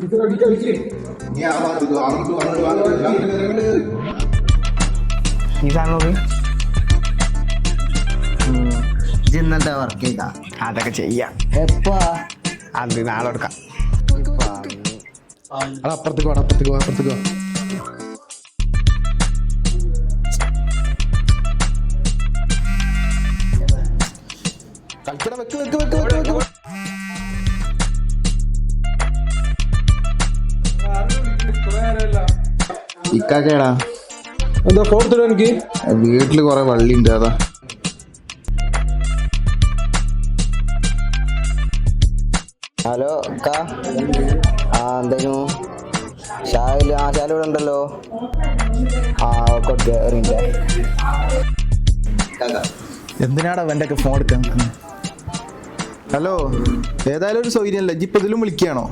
ഈ സാധനം നോക്ക്. ഇന്നത്തെ വർക്ക് ചെയ്താ അതൊക്കെ ചെയ്യാം. എപ്പാ അത് നാളെ എടുക്കാം. അപ്പുറത്തേക്ക് വാ, അപ്പുറത്തേക്ക് വാ, അപ്പുറത്തേക്ക് വാ. കളിക്കണം, വെക്ക് വെക്ക് വെക്ക് വെക്ക് വെക്ക്. ഇക്കാക്കേടാ എന്താ ഫോൺ തരാ എനിക്ക്? വീട്ടില് കൊറേ വള്ളി ഉണ്ട് അതാ. ഹലോ അക്കാ. എന്തേനു ഷാല്? ഷാല് ഇവിടെ ഉണ്ടല്ലോ. കൊടുക്ക എറിയില്ല. എന്തിനാടാ അവൻ്റെ ഒക്കെ ഫോൺ എടുക്കാൻ? ഹലോ, ഏതായാലും ഒരു സൗകര്യമല്ല, ഇപ്പൊ ഇതിലും വിളിക്കുകയാണോ?